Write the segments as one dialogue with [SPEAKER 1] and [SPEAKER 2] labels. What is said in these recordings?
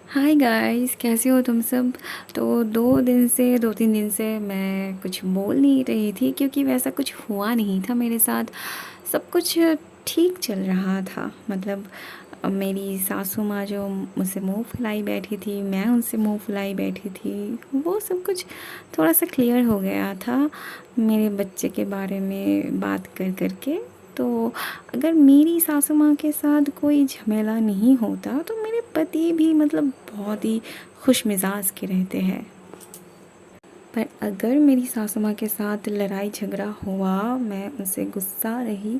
[SPEAKER 1] Hi guys, कैसे हो तुम सब। तो 2-3 दिन से मैं कुछ बोल नहीं रही थी क्योंकि वैसा कुछ हुआ नहीं था मेरे साथ। सब कुछ ठीक चल रहा था। मतलब मेरी सासू माँ जो मुझसे मुंह फुलाई बैठी थी, मैं उनसे मुंह फुलाई बैठी थी, वो सब कुछ थोड़ा सा क्लियर हो गया था मेरे बच्चे के बारे में बात कर कर के। तो अगर मेरी सासू माँ के साथ कोई झमेला नहीं होता तो मेरे पति भी मतलब बहुत ही खुश मिजाज के रहते हैं। पर अगर मेरी सासू माँ के साथ लड़ाई झगड़ा हुआ, मैं उनसे गुस्सा रही,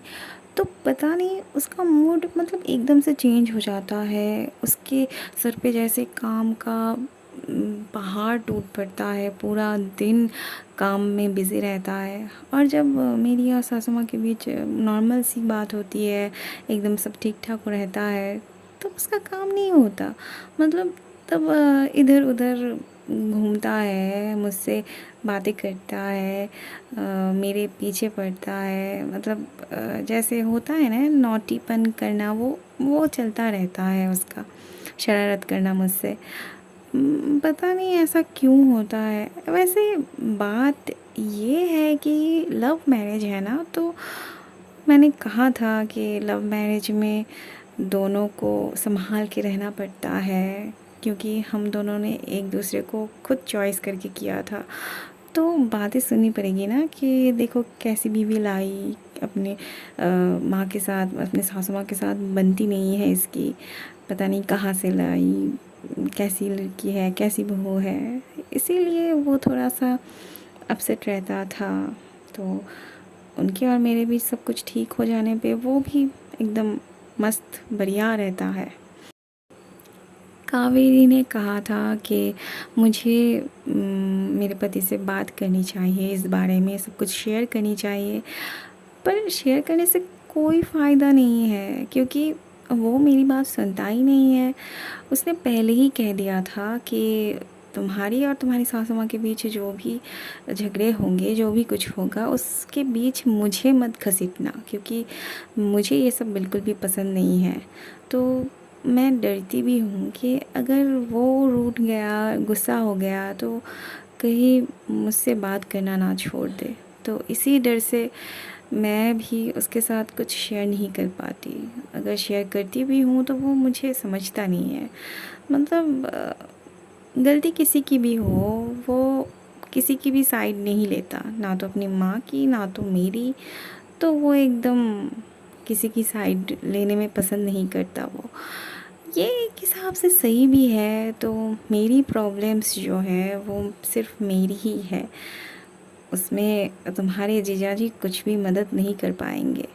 [SPEAKER 1] तो पता नहीं उसका मूड मतलब एकदम से चेंज हो जाता है। उसके सर पे जैसे काम का पहाड़ टूट पड़ता है, पूरा दिन काम में बिज़ी रहता है। और जब मेरी और सासू माँ के बीच नॉर्मल सी बात होती है, एकदम सब ठीक ठाक रहता है, तब उसका काम नहीं होता। मतलब तब इधर उधर घूमता है, मुझसे बातें करता है, मेरे पीछे पड़ता है। मतलब जैसे होता है ना नॉटीपन करना, वो चलता रहता है उसका, शरारत करना मुझसे। पता नहीं ऐसा क्यों होता है। वैसे बात ये है कि लव मैरिज है ना, तो मैंने कहा था कि लव मैरिज में दोनों को संभाल के रहना पड़ता है, क्योंकि हम दोनों ने एक दूसरे को खुद चॉइस करके किया था। तो बातें सुननी पड़ेगी ना कि देखो कैसी बीवी लाई, अपने माँ के साथ, अपने सासू माँ के साथ बनती नहीं है इसकी, पता नहीं कहाँ से लाई, कैसी लड़की है, कैसी बहू है। इसीलिए वो थोड़ा सा अपसेट रहता था। तो उनके और मेरे बीच सब कुछ ठीक हो जाने पे वो भी एकदम मस्त बढ़िया रहता है। कावेरी ने कहा था कि मुझे मेरे पति से बात करनी चाहिए, इस बारे में सब कुछ शेयर करनी चाहिए। पर शेयर करने से कोई फ़ायदा नहीं है, क्योंकि वो मेरी बात सुनता ही नहीं है। उसने पहले ही कह दिया था कि तुम्हारी और तुम्हारी सासू माँ के बीच जो भी झगड़े होंगे, जो भी कुछ होगा, उसके बीच मुझे मत घसीटना, क्योंकि मुझे ये सब बिल्कुल भी पसंद नहीं है। तो मैं डरती भी हूँ कि अगर वो रूठ गया, गुस्सा हो गया, तो कहीं मुझसे बात करना ना छोड़ दे। तो इसी डर से मैं भी उसके साथ कुछ शेयर नहीं कर पाती। अगर शेयर करती भी हूँ तो वो मुझे समझता नहीं है। मतलब गलती किसी की भी हो, वो किसी की भी साइड नहीं लेता, ना तो अपनी माँ की ना तो मेरी। तो वो एकदम किसी की साइड लेने में पसंद नहीं करता वो। ये एक हिसाब से सही भी है। तो मेरी प्रॉब्लम्स जो है वो सिर्फ मेरी ही है, उसमें तुम्हारे जीजाजी कुछ भी मदद नहीं कर पाएंगे।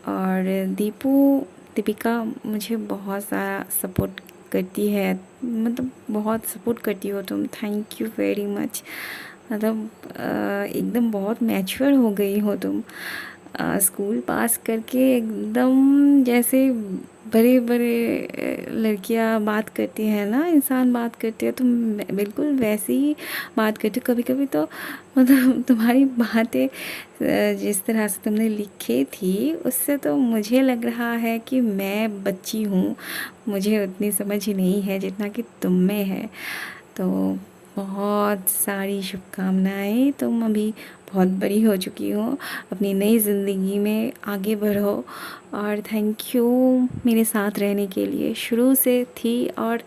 [SPEAKER 1] और दीपिका मुझे बहुत सारा सपोर्ट करती है, मतलब बहुत सपोर्ट करती हो तुम, थैंक यू वेरी मच। मतलब एकदम बहुत मैच्योर हो गई हो तुम। स्कूल पास करके एकदम जैसे बड़े बड़े लड़कियां बात करती हैं ना, इंसान बात करती है, तुम बिल्कुल वैसे ही बात करती हो। कभी कभी तो मतलब तुम्हारी बातें जिस तरह से तुमने लिखी थी, उससे तो मुझे लग रहा है कि मैं बच्ची हूँ, मुझे उतनी समझ ही नहीं है जितना कि तुम में है। तो बहुत सारी शुभकामनाएं, तुम अभी बहुत बड़ी हो चुकी हो, अपनी नई ज़िंदगी में आगे बढ़ो। और थैंक यू मेरे साथ रहने के लिए, शुरू से थी और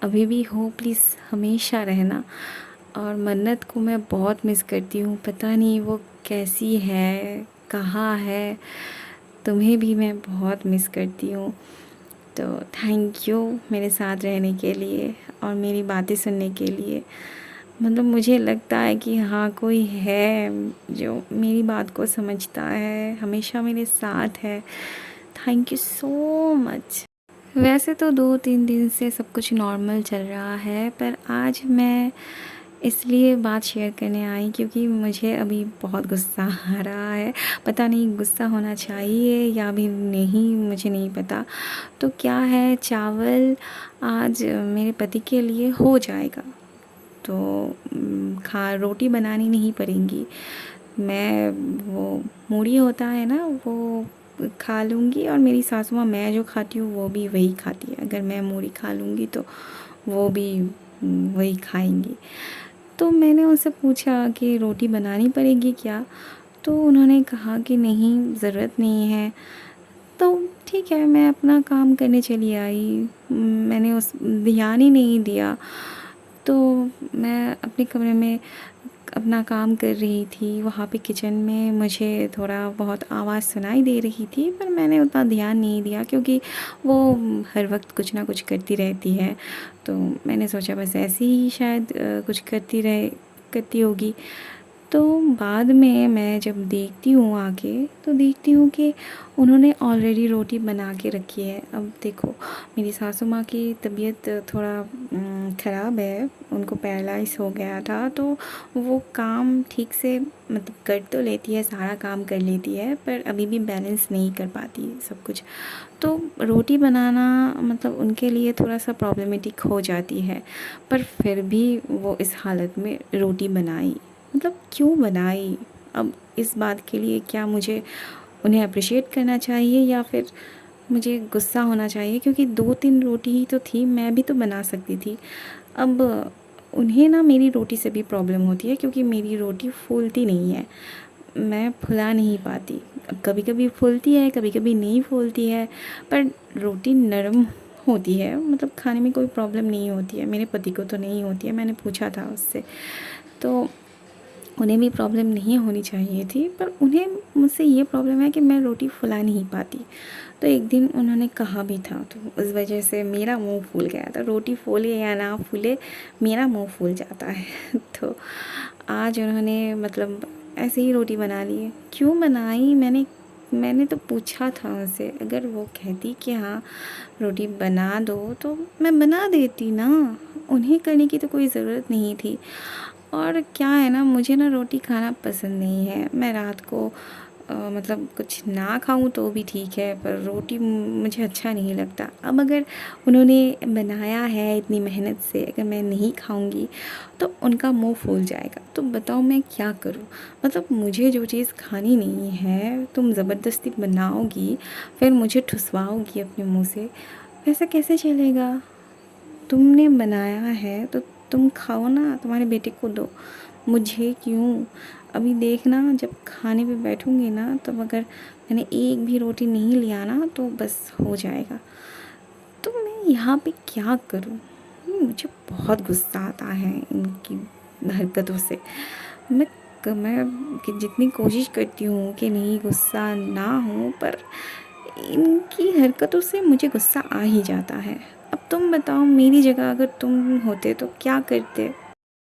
[SPEAKER 1] अभी भी हो, प्लीज़ हमेशा रहना। और मन्नत को मैं बहुत मिस करती हूँ, पता नहीं वो कैसी है, कहाँ है। तुम्हें भी मैं बहुत मिस करती हूँ। तो थैंक यू मेरे साथ रहने के लिए और मेरी बातें सुनने के लिए। मतलब मुझे लगता है कि हाँ, कोई है जो मेरी बात को समझता है, हमेशा मेरे साथ है। Thank you so much. वैसे तो 2-3 दिन से सब कुछ नॉर्मल चल रहा है, पर आज मैं इसलिए बात शेयर करने आई क्योंकि मुझे अभी बहुत गुस्सा आ रहा है। पता नहीं गुस्सा होना चाहिए या भी नहीं, मुझे नहीं पता। तो क्या है, चावल आज मेरे पति के लिए हो जाएगा, तो खा रोटी बनानी नहीं पड़ेगी। मैं वो मूढ़ी होता है ना, वो खा लूँगी, और मेरी सासू माँ मैं जो खाती हूँ वो भी वही खाती है। अगर मैं मूढ़ी खा लूँगी तो वो भी वही खाएंगी। तो मैंने उनसे पूछा कि रोटी बनानी पड़ेगी क्या? तो उन्होंने कहा कि नहीं, ज़रूरत नहीं है। तो ठीक है, मैं अपना काम करने चली आई। मैंने उस ध्यान ही नहीं दिया। तो मैं अपने कमरे में अपना काम कर रही थी। वहाँ पे किचन में मुझे थोड़ा बहुत आवाज़ सुनाई दे रही थी, पर मैंने उतना ध्यान नहीं दिया क्योंकि वो हर वक्त कुछ ना कुछ करती रहती है। तो मैंने सोचा बस ऐसे ही शायद कुछ करती होगी। तो बाद में मैं जब देखती हूँ आके, तो देखती हूँ कि उन्होंने ऑलरेडी रोटी बना के रखी है। अब देखो, मेरी सासू माँ की तबीयत थोड़ा ख़राब है, उनको पैरालाइज़ हो गया था। तो वो काम ठीक से मतलब कर तो लेती है, सारा काम कर लेती है, पर अभी भी बैलेंस नहीं कर पाती सब कुछ। तो रोटी बनाना मतलब उनके लिए थोड़ा-सा प्रॉब्लमेटिक हो जाती है, पर फिर भी वो इस हालत में रोटी बनाई। मतलब क्यों बनाई? अब इस बात के लिए क्या मुझे उन्हें अप्रिशिएट करना चाहिए या फिर मुझे गुस्सा होना चाहिए? क्योंकि 2-3 रोटी ही तो थी, मैं भी तो बना सकती थी। अब उन्हें ना मेरी रोटी से भी प्रॉब्लम होती है क्योंकि मेरी रोटी फूलती नहीं है, मैं फुला नहीं पाती। अब कभी-कभी फूलती है, कभी-कभी नहीं फूलती है, पर रोटी नरम होती है, मतलब खाने में कोई प्रॉब्लम नहीं होती है। मेरे पति को तो नहीं होती है, मैंने पूछा था उससे। तो उन्हें भी प्रॉब्लम नहीं होनी चाहिए थी, पर उन्हें मुझसे ये प्रॉब्लम है कि मैं रोटी फुला नहीं पाती। तो एक दिन उन्होंने कहा भी था, तो उस वजह से मेरा मुंह फूल गया था। रोटी फूले या ना फूले, मेरा मुंह फूल जाता है। तो आज उन्होंने मतलब ऐसे ही रोटी बना ली है। क्यों बनाई? मैंने तो पूछा था उनसे, अगर वो कहती कि हाँ रोटी बना दो तो मैं बना देती ना, उन्हें करने की तो कोई ज़रूरत नहीं थी। और क्या है ना, मुझे ना रोटी खाना पसंद नहीं है। मैं रात को मतलब कुछ ना खाऊं तो भी ठीक है, पर रोटी मुझे अच्छा नहीं लगता। अब अगर उन्होंने बनाया है इतनी मेहनत से, अगर मैं नहीं खाऊंगी तो उनका मुंह फूल जाएगा। तो बताओ मैं क्या करूं? मतलब मुझे जो चीज़ खानी नहीं है तुम ज़बरदस्ती बनाओगी, फिर मुझे ठुसवाओगी अपने मुंह से, ऐसा कैसे चलेगा? तुमने बनाया है तो तुम खाओ ना, तुम्हारे बेटे को दो, मुझे क्यों? अभी देखना, जब खाने पे बैठूंगी ना, तब अगर मैंने एक भी रोटी नहीं लिया ना तो बस हो जाएगा। तो मैं यहाँ पे क्या करूँ? मुझे बहुत गुस्सा आता है इनकी हरकतों से। मैं जितनी कोशिश करती हूँ कि नहीं गुस्सा ना हो, पर इनकी हरकतों से मुझे गुस्सा आ ही जाता है। अब तुम बताओ, मेरी जगह अगर तुम होते तो क्या करते?